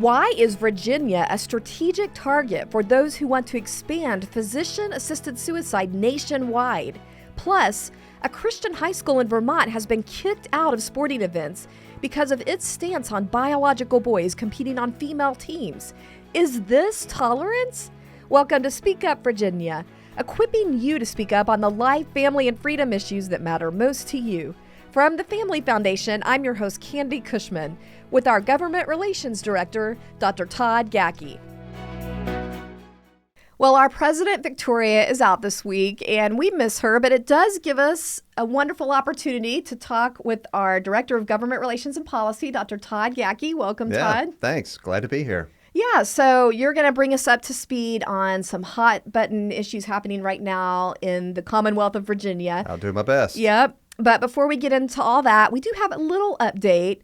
Why is Virginia a strategic target for those who want to expand physician-assisted suicide nationwide? Plus, a Christian high school in Vermont has been kicked out of sporting events because of its stance on biological boys competing on female teams. Is this tolerance? Welcome to Speak Up, Virginia, equipping you to speak up on the life, family, and freedom issues that matter most to you. From the Family Foundation, I'm your host, Candi Cushman, with our Government Relations Director, Dr. Todd Gathje. Well, our President Victoria is out this week, and we miss her, but it does give us a wonderful opportunity to talk with our Director of Government Relations and Policy, Dr. Todd Gathje. Welcome, Todd. Thanks. Glad to be here. Yeah, so you're going to bring us up to speed on some hot button issues happening right now in the Commonwealth of Virginia. I'll do my best. Yep. But before we get into all that, we do have a little update.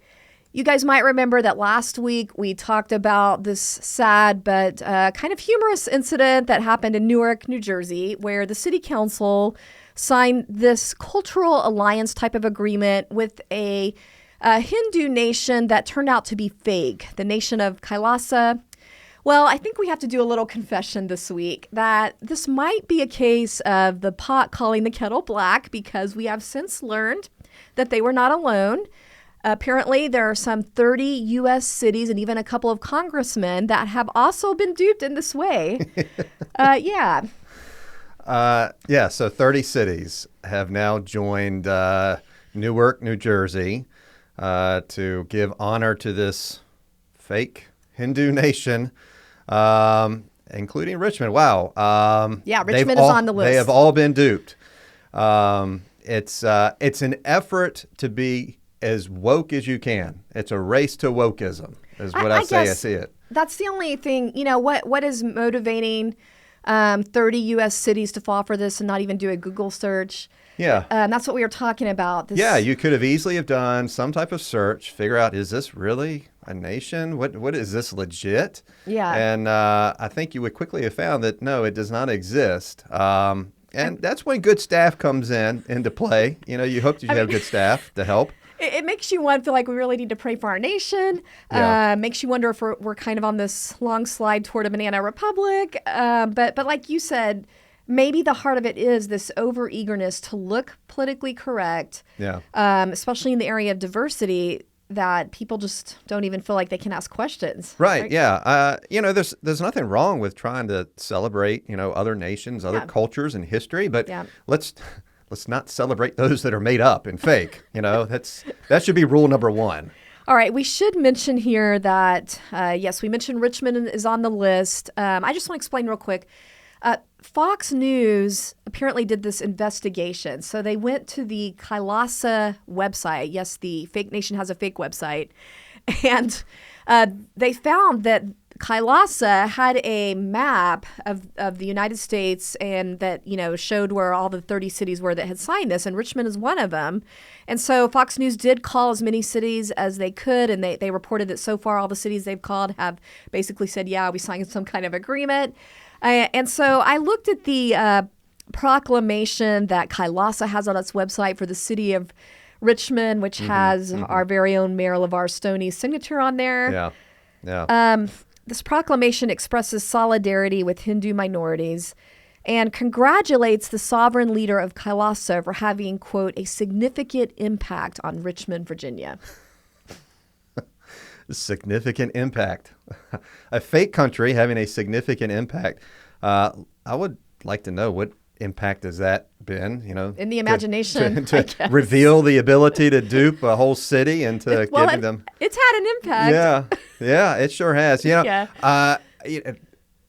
You guys might remember that last week we talked about this sad but kind of humorous incident that happened in Newark, New Jersey, where the city council signed this cultural alliance type of agreement with a Hindu nation that turned out to be fake, the nation of Kailasa. Well, I think we have to do a little confession this week that this might be a case of the pot calling the kettle black, because we have since learned that they were not alone. Apparently, there are some 30 U.S. cities and even a couple of congressmen that have also been duped in this way. So 30 cities have now joined Newark, New Jersey, to give honor to this fake Hindu nation, including Richmond. Wow. Richmond is on the list. They have all been duped. It's an effort to be as woke as you can. It's a race to wokeism, is what I see it. That's the only thing, what is motivating 30 U.S. cities to fall for this and not even do a Google search? Yeah. That's what we were talking about. Yeah, you could have easily have done some type of search, figure out, is this really a nation? What is this legit? Yeah. And I think you would quickly have found that, no, it does not exist. And that's when good staff comes into play. You hope that you have good staff to help. It makes you feel like we really need to pray for our nation. Yeah. Makes you wonder if we're kind of on this long slide toward a banana republic. But like you said, maybe the heart of it is this over-eagerness to look politically correct, especially in the area of diversity, that people just don't even feel like they can ask questions. Right. Yeah. There's nothing wrong with trying to celebrate, other nations, other cultures and history, but let's not celebrate those that are made up and fake. That should be rule number one. All right. We should mention here that, yes, we mentioned Richmond is on the list. I just want to explain real quick. Fox News apparently did this investigation. So they went to the Kailasa website. Yes, the fake nation has a fake website. And they found that Kailasa had a map of the United States, and that, showed where all the 30 cities were that had signed this, and Richmond is one of them. And so Fox News did call as many cities as they could, and they reported that so far all the cities they've called have basically said, yeah, we signed some kind of agreement. And so I looked at the proclamation that Kailasa has on its website for the city of Richmond, which has our very own Mayor LeVar Stoney's signature on there. Yeah. This proclamation expresses solidarity with Hindu minorities and congratulates the sovereign leader of Kailasa for having, quote, a significant impact on Richmond, Virginia. Significant impact. A fake country having a significant impact. I would like to know, what impact has that been? In the imagination, to reveal the ability to dupe a whole city and to give them. It's had an impact. Yeah, it sure has.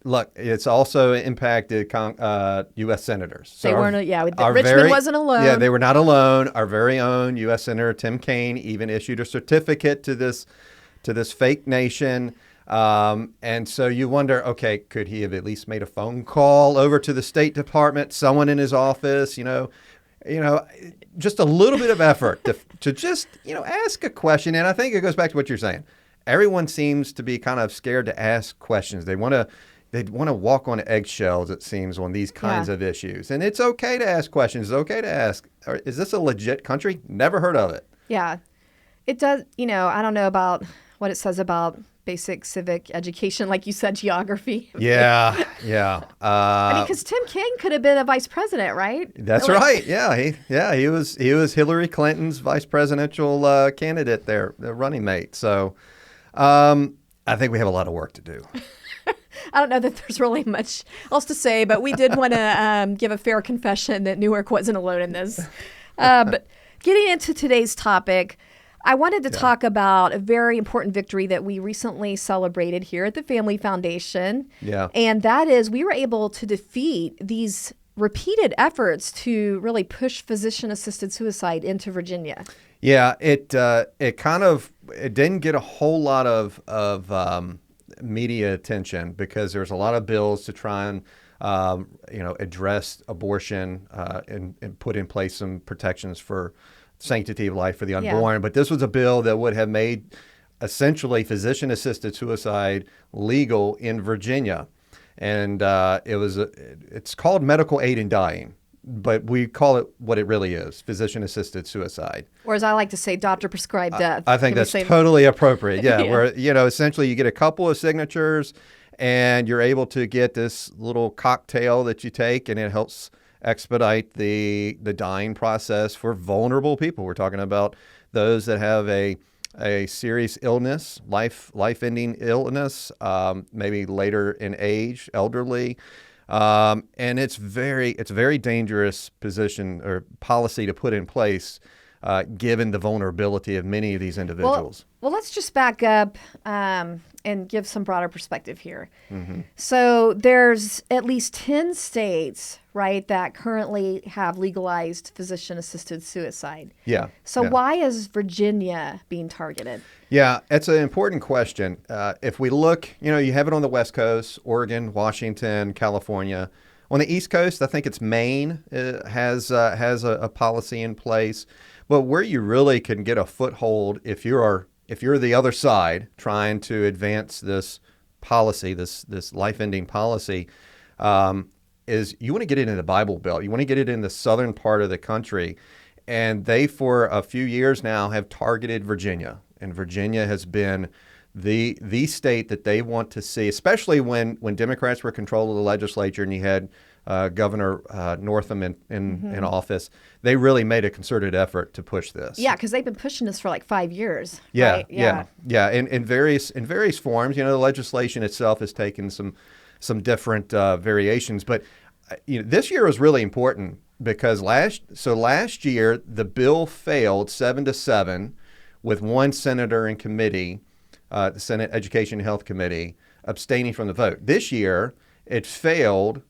Look, it's also impacted U.S. senators. So Richmond wasn't alone. Yeah, they were not alone. Our very own U.S. Senator Tim Kaine even issued a certificate to this fake nation. And so you wonder, okay, could he have at least made a phone call over to the State Department, someone in his office, just a little bit of effort to just, ask a question. And I think it goes back to what you're saying. Everyone seems to be kind of scared to ask questions. They want to walk on eggshells, it seems, on these kinds of issues. And it's okay to ask questions. It's okay to ask, is this a legit country? Never heard of it. Yeah. It does, I don't know about what it says about basic civic education, like you said, geography. Yeah, yeah. I mean, because Tim Kaine could have been a vice president, right? That's right. Yeah, he was Hillary Clinton's vice presidential candidate there, the running mate. So, I think we have a lot of work to do. I don't know that there's really much else to say, but we did want to give a fair confession that Newark wasn't alone in this. But getting into today's topic, I wanted to talk about a very important victory that we recently celebrated here at the Family Foundation. Yeah. And that is we were able to defeat these repeated efforts to really push physician-assisted suicide into Virginia. Yeah, it didn't get a whole lot of media attention because there's a lot of bills to try and address abortion and put in place some protections for sanctity of life for the unborn. Yeah. But this was a bill that would have made essentially physician-assisted suicide legal in Virginia, and it's called medical aid in dying. But we call it what it really is, physician-assisted suicide. Or as I like to say, doctor-prescribed death. I think that's totally appropriate. Yeah, Yeah. where, essentially you get a couple of signatures and you're able to get this little cocktail that you take, and it helps expedite the dying process for vulnerable people. We're talking about those that have a serious illness, life-ending illness, maybe later in age, elderly. And it's very dangerous position or policy to put in place, given the vulnerability of many of these individuals. Well, let's just back up and give some broader perspective here. Mm-hmm. So there's at least 10 states, right, that currently have legalized physician-assisted suicide. Yeah. So yeah. why is Virginia being targeted? Yeah, it's an important question. If we look, you have it on the West Coast, Oregon, Washington, California. On the East Coast, I think it's Maine has a policy in place. But where you really can get a foothold if you're the other side trying to advance this policy, this life-ending policy, is you want to get it in the Bible Belt. You want to get it in the southern part of the country. And they, for a few years now, have targeted Virginia. And Virginia has been the state that they want to see, especially when Democrats were in control of the legislature and you had Governor Northam in office. They really made a concerted effort to push this. Yeah, because they've been pushing this for like 5 years. Yeah, right? yeah. In various forms. The legislation itself has taken some different variations, but this year was really important because last year the bill failed 7-7 with one senator in committee, the Senate Education and Health Committee, abstaining from the vote. This year it failed.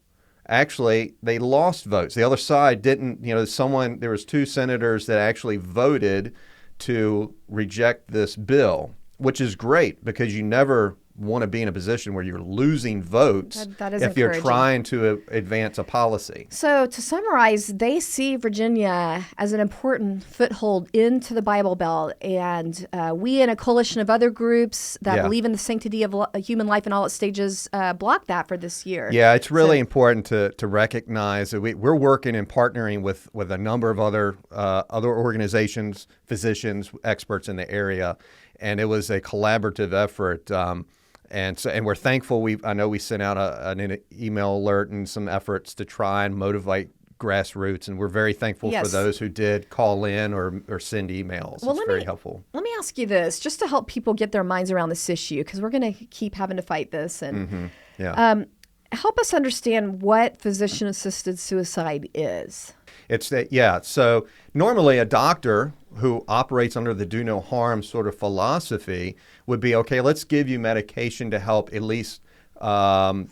Actually, they lost votes. The other side didn't, there was 2 senators that actually voted to reject this bill, which is great because you never want to be in a position where you're losing votes that is if you're encouraging. trying to advance a policy. So to summarize, they see Virginia as an important foothold into the Bible Belt, and we and a coalition of other groups that believe in the sanctity of human life in all its stages blocked that for this year. Yeah, it's really important to recognize that we're working and partnering with a number of other organizations, physicians, experts in the area, and it was a collaborative effort. And we're thankful. I know we sent out an email alert and some efforts to try and motivate grassroots, and we're very thankful for those who did call in or send emails. Well, it's very helpful. Let me ask you this, just to help people get their minds around this issue, because we're going to keep having to fight this. And help us understand what physician-assisted suicide is. So normally a doctor who operates under the do no harm sort of philosophy would be, okay, let's give you medication to help at least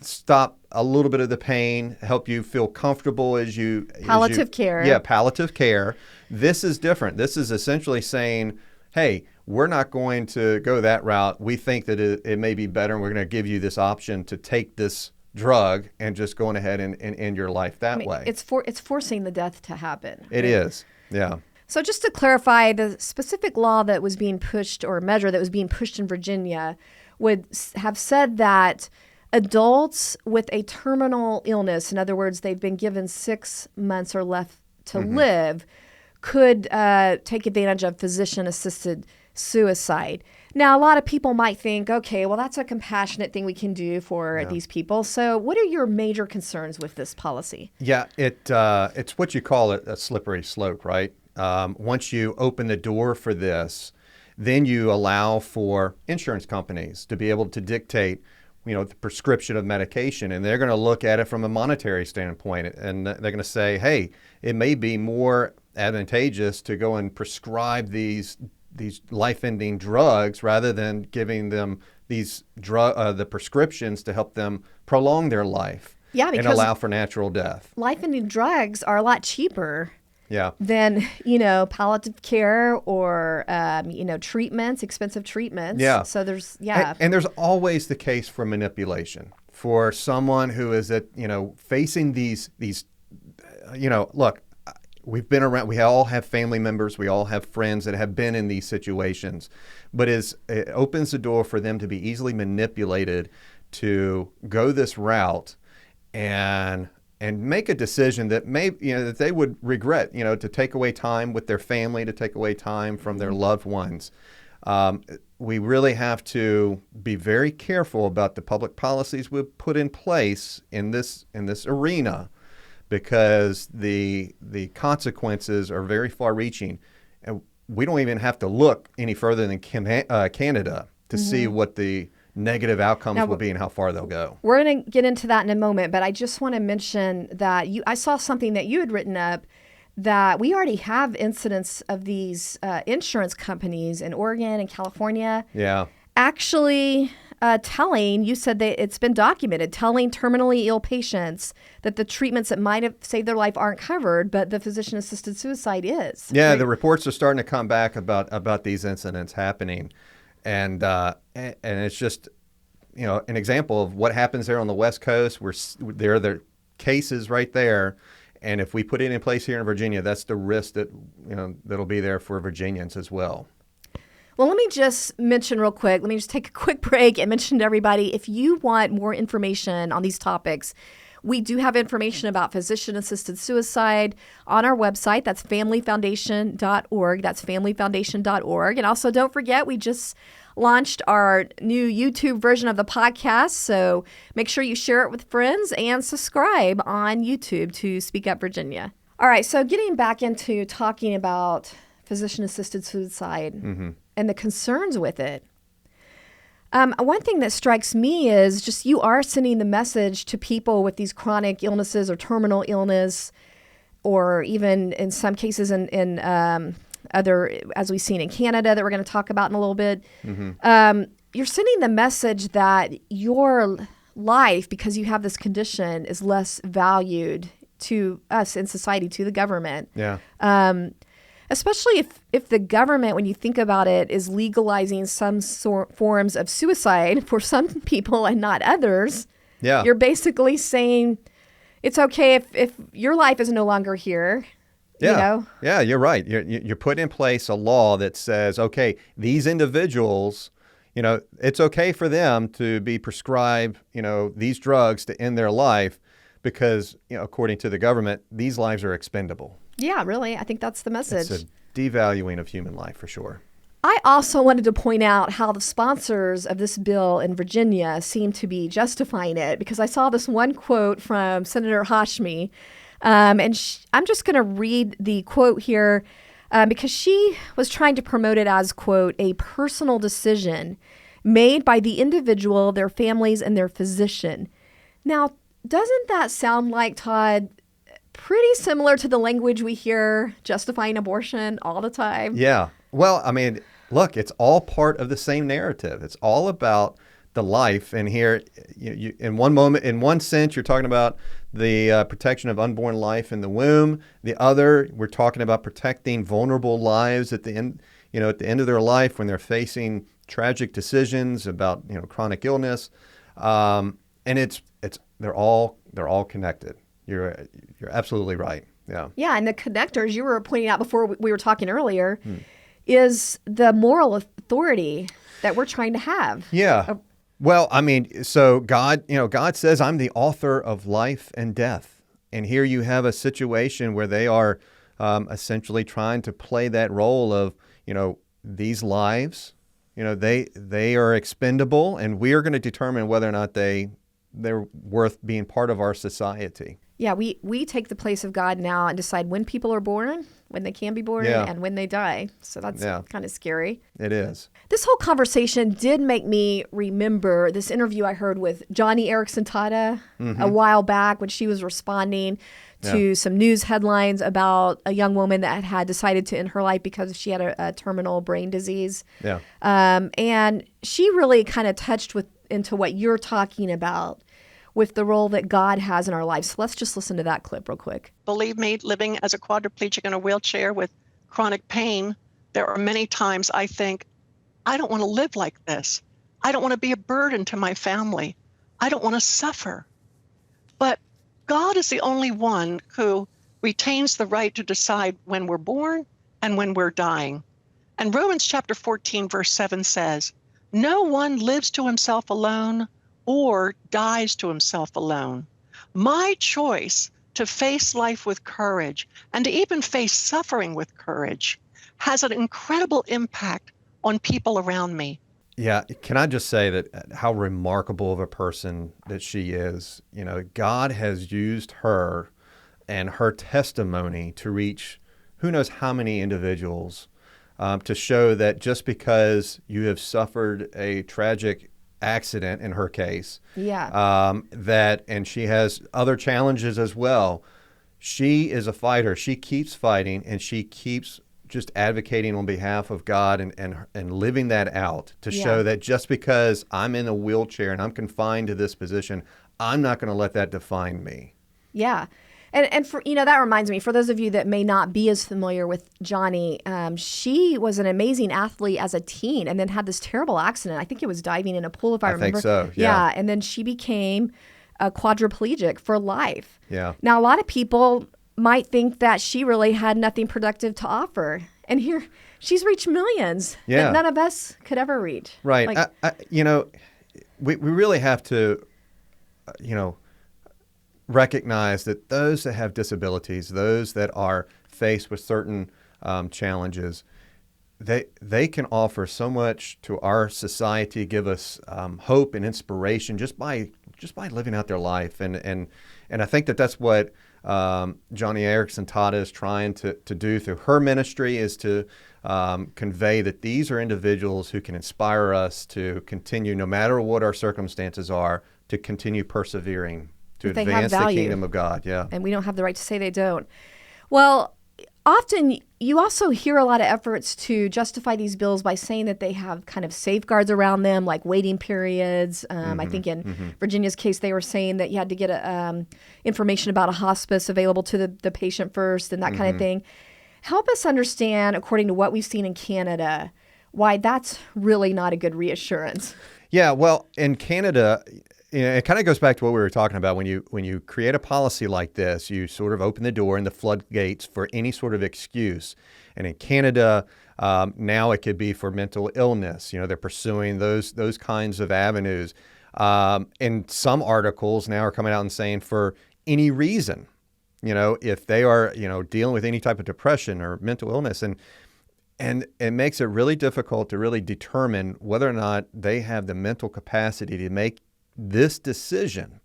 stop a little bit of the pain, help you feel comfortable as you... Palliative care. Yeah, palliative care. This is different. This is essentially saying, hey, we're not going to go that route. We think that it may be better, and we're going to give you this option to take this drug and just going ahead and end your life that way. It's forcing the death to happen. It is, yeah. So just to clarify, the specific law that was being pushed, or measure that was being pushed in Virginia, would have said that adults with a terminal illness, in other words, they've been given 6 months or less to live, could take advantage of physician-assisted suicide. Now, a lot of people might think, okay, well, that's a compassionate thing we can do for these people. So what are your major concerns with this policy? Yeah, it's what you call a slippery slope, right? Once you open the door for this, then you allow for insurance companies to be able to dictate, the prescription of medication, and they're going to look at it from a monetary standpoint, and they're going to say, hey, it may be more advantageous to go and prescribe these life-ending drugs rather than giving them these the prescriptions to help them prolong their life and allow for natural death. Life-ending drugs are a lot cheaper than, palliative care or, treatments, expensive treatments. Yeah. So there's, And there's always the case for manipulation for someone who is facing these, look, we've been around, we all have family members, we all have friends that have been in these situations, but it opens the door for them to be easily manipulated to go this route and make a decision that that they would regret, to take away time with their family, to take away time from their loved ones. We really have to be very careful about the public policies we put in place in this arena, because the consequences are very far-reaching, and we don't even have to look any further than Canada to see what the negative outcomes will be and how far they'll go. We're going to get into that in a moment, but I just want to mention that I saw something that you had written up that we already have incidents of these insurance companies in Oregon and California. Yeah. Actually you said that it's been documented, telling terminally ill patients that the treatments that might have saved their life aren't covered, but the physician-assisted suicide is. Yeah, right? The reports are starting to come back about these incidents happening. And it's just, an example of what happens there on the West Coast. There are the cases right there. And if we put it in place here in Virginia, that's the risk that'll be there for Virginians as well. Well, let me just mention real quick. Let me just take a quick break and mention to everybody, if you want more information on these topics, we do have information about physician-assisted suicide on our website. That's familyfoundation.org. That's familyfoundation.org. And also, don't forget, we just launched our new YouTube version of the podcast. So make sure you share it with friends and subscribe on YouTube to Speak Up Virginia. All right. So getting back into talking about physician-assisted suicide and the concerns with it. One thing that strikes me is just you are sending the message to people with these chronic illnesses or terminal illness, or even in some cases in other, as we've seen in Canada that we're going to talk about in a little bit. You're sending the message that your life, because you have this condition, is less valued to us in society, to the government. Yeah. Especially if the government, when you think about it, is legalizing some forms of suicide for some people and not others. Yeah. You're basically saying it's okay if your life is no longer here. Yeah. Yeah, you're right. You're putting in place a law that says, okay, these individuals, it's okay for them to be prescribed, these drugs to end their life because, according to the government, these lives are expendable. Yeah, really. I think that's the message. It's a devaluing of human life for sure. I also wanted to point out how the sponsors of this bill in Virginia seem to be justifying it, because I saw this one quote from Senator Hashmi, and I'm just going to read the quote here because she was trying to promote it as, quote, a personal decision made by the individual, their families, and their physician. Now, doesn't that sound like, Todd, pretty similar to the language we hear justifying abortion all the time? Yeah. Well, I mean, look, it's all part of the same narrative. It's all about the life. And here, you, in one moment, in one sense, you're talking about the protection of unborn life in the womb. The other, we're talking about protecting vulnerable lives at the end, at the end of their life when they're facing tragic decisions about, chronic illness. And they're all connected. You're absolutely right. Yeah. Yeah, and the connectors you were pointing out before we were talking earlier is the moral authority that we're trying to have. Yeah. Well, I mean, so God says, I'm the author of life and death. And here you have a situation where they are essentially trying to play that role of, these lives, they are expendable, and we are going to determine whether or not they're worth being part of our society. Yeah, we take the place of God now and decide when people are born, when they can be born, Yeah. and when they die. So that's kind of scary. It is. This whole conversation did make me remember this interview I heard with Johnny Erickson Tata a while back when she was responding to some news headlines about a young woman that had decided to end her life because she had a terminal brain disease. Yeah. And she really kind of touched into what you're talking about with the role that God has in our lives. So let's just listen to that clip real quick. Believe me, living as a quadriplegic in a wheelchair with chronic pain, there are many times I think, I don't want to live like this. I don't want to be a burden to my family. I don't want to suffer. But God is the only one who retains the right to decide when we're born and when we're dying. And Romans chapter 14, verse 7 says, no one lives to himself alone or dies to himself alone. My choice to face life with courage and to even face suffering with courage has an incredible impact on people around me. Yeah. Can I just say that how remarkable of a person that she is? God has used her and her testimony to reach who knows how many individuals, to show that just because you have suffered a tragic accident in her case, and she has other challenges as well. She is a fighter. She keeps fighting, and she keeps just advocating on behalf of God and living that out to show that just because I'm in a wheelchair and I'm confined to this position, I'm not going to let that define me. Yeah. And for that reminds me, for those of you that may not be as familiar with Johnny, she was an amazing athlete as a teen and then had this terrible accident. I think it was diving in a pool, if I remember. I think so, yeah. And then she became a quadriplegic for life. Yeah. Now, a lot of people might think that she really had nothing productive to offer. And here, she's reached millions that none of us could ever reach. Right. We really have to, recognize that those that have disabilities, those that are faced with certain challenges, they can offer so much to our society, give us hope and inspiration just by living out their life. And I think that's what Johnny Erickson Tata is trying to do through her ministry, is to convey that these are individuals who can inspire us to continue, no matter what our circumstances are, to continue persevering, to advance the kingdom of God. Yeah. And we don't have the right to say they don't. Well, often you also hear a lot of efforts to justify these bills by saying that they have kind of safeguards around them, like waiting periods. I think in Virginia's case, they were saying that you had to get information about a hospice available to the patient first and that kind of thing. Help us understand, according to what we've seen in Canada, why that's really not a good reassurance. Yeah, well, in Canada, it kind of goes back to what we were talking about. When you create a policy like this, you sort of open the door and the floodgates for any sort of excuse. And in Canada, now it could be for mental illness. They're pursuing those kinds of avenues. And some articles now are coming out and saying for any reason, if they are, dealing with any type of depression or mental illness. And it makes it really difficult to really determine whether or not they have the mental capacity to make this decision.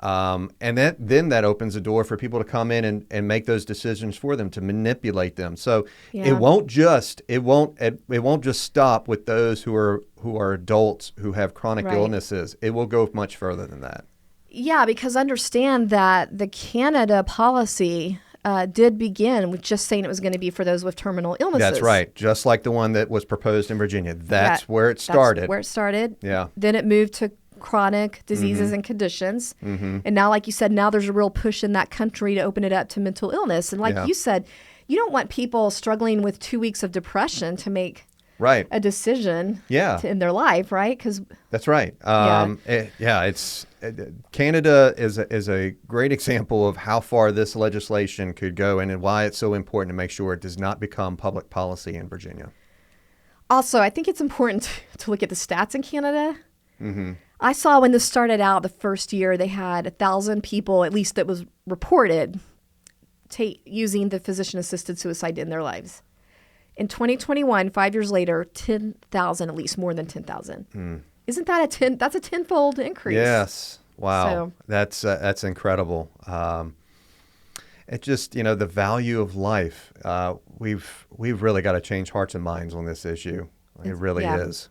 And then that opens the door for people to come in and make those decisions for them, to manipulate them. So it won't just stop with those who are adults who have chronic illnesses. It will go much further than that. Yeah, because understand that the Canada policy did begin with just saying it was going to be for those with terminal illnesses. That's right. Just like the one that was proposed in Virginia. That's where it started. That's where it started. Yeah. Then it moved to chronic diseases and conditions. And now, like you said, now there's a real push in that country to open it up to mental illness. And like you said, you don't want people struggling with 2 weeks of depression to make a decision to end their life, right? Because that's right. Canada is a great example of how far this legislation could go and why it's so important to make sure it does not become public policy in Virginia. Also, I think it's important to look at the stats in Canada. I saw when this started out, the first year, they had 1,000 people, at least that was reported, using the physician-assisted suicide to end their lives. In 2021, 5 years later, 10,000, at least more than 10,000. Isn't that that's a tenfold increase? Yes. Wow. So, That's incredible. It just, the value of life. We've really got to change hearts and minds on this issue. It really is.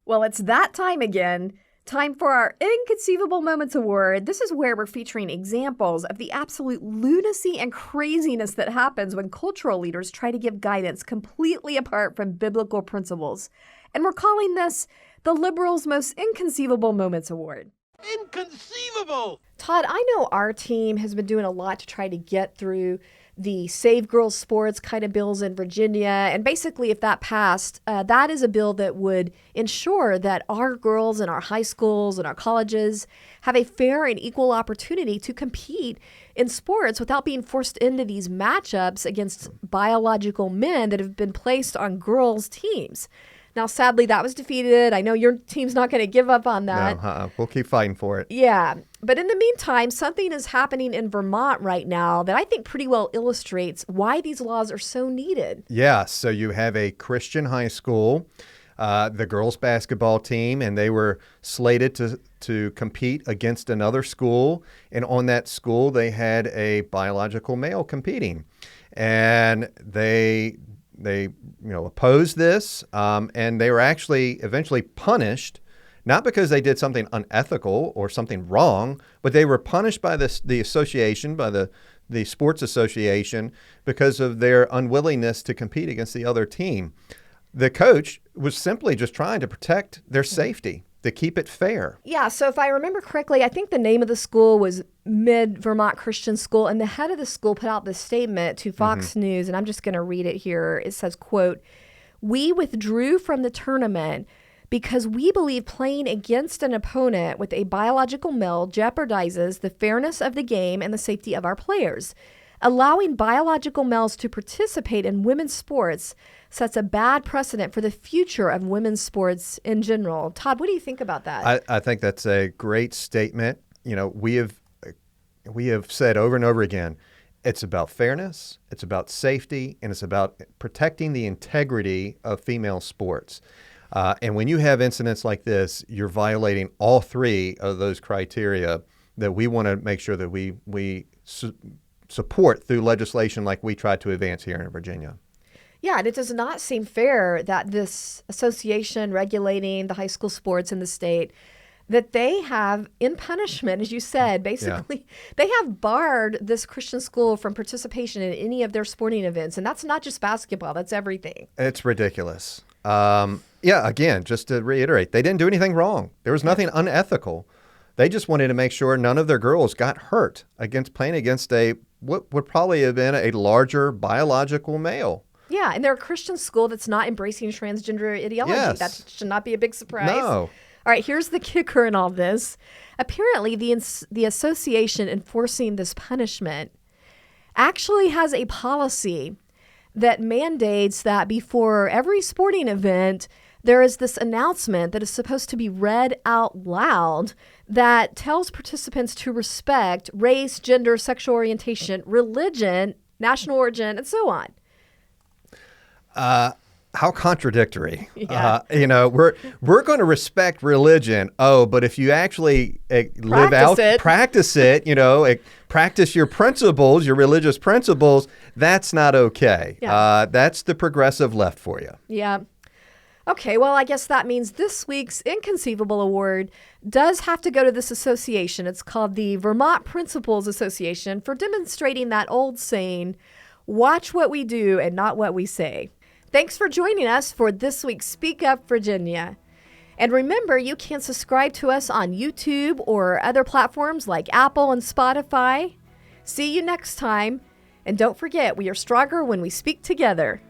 Well, it's that time again. Time for our Inconceivable Moments Award. This is where we're featuring examples of the absolute lunacy and craziness that happens when cultural leaders try to give guidance completely apart from biblical principles. And we're calling this the Liberals' Most Inconceivable Moments Award. Inconceivable! Todd, I know our team has been doing a lot to try to get through the Save Girls Sports kind of bills in Virginia. And basically, if that passed, that is a bill that would ensure that our girls in our high schools and our colleges have a fair and equal opportunity to compete in sports without being forced into these matchups against biological men that have been placed on girls' teams. Now, sadly, that was defeated. I know your team's not going to give up on that. No, we'll keep fighting for it. Yeah. But in the meantime, something is happening in Vermont right now that I think pretty well illustrates why these laws are so needed. Yeah. So you have a Christian high school, the girls' basketball team, and they were slated to compete against another school. And on that school, they had a biological male competing. And they opposed this, and they were actually eventually punished, not because they did something unethical or something wrong, but they were punished by the association, by the sports association, because of their unwillingness to compete against the other team. The coach was simply just trying to protect their safety, to keep it fair. Yeah, so if I remember correctly, I think the name of the school was Mid-Vermont Christian School, and the head of the school put out this statement to Fox News, and I'm just going to read it here. It says, quote, "We withdrew from the tournament because we believe playing against an opponent with a biological male jeopardizes the fairness of the game and the safety of our players. Allowing biological males to participate in women's sports sets a bad precedent for the future of women's sports in general." Todd, what do you think about that? I think that's a great statement. We have said over and over again, it's about fairness, it's about safety, and it's about protecting the integrity of female sports. And when you have incidents like this, you're violating all three of those criteria that we want to make sure that we support through legislation like we try to advance here in Virginia. Yeah, and it does not seem fair that this association regulating the high school sports in the state, that they have, in punishment, as you said, basically, they have barred this Christian school from participation in any of their sporting events. And that's not just basketball, that's everything. It's ridiculous. Again, just to reiterate, they didn't do anything wrong. There was nothing unethical. They just wanted to make sure none of their girls got hurt playing against what would probably have been a larger biological male. Yeah, and they're a Christian school that's not embracing transgender ideology. Yes. That should not be a big surprise. No. All right, here's the kicker in all this. Apparently, the association enforcing this punishment actually has a policy that mandates that before every sporting event, there is this announcement that is supposed to be read out loud that tells participants to respect race, gender, sexual orientation, religion, national origin, and so on. How contradictory. Yeah. We're going to respect religion. Oh, but if you actually practice it, practice your principles, your religious principles, that's not okay. Yeah. That's the progressive left for you. Yeah. Okay, well, I guess that means this week's Inconceivable Award does have to go to this association. It's called the Vermont Principals Association for demonstrating that old saying, watch what we do and not what we say. Thanks for joining us for this week's Speak Up Virginia. And remember, you can subscribe to us on YouTube or other platforms like Apple and Spotify. See you next time. And don't forget, we are stronger when we speak together.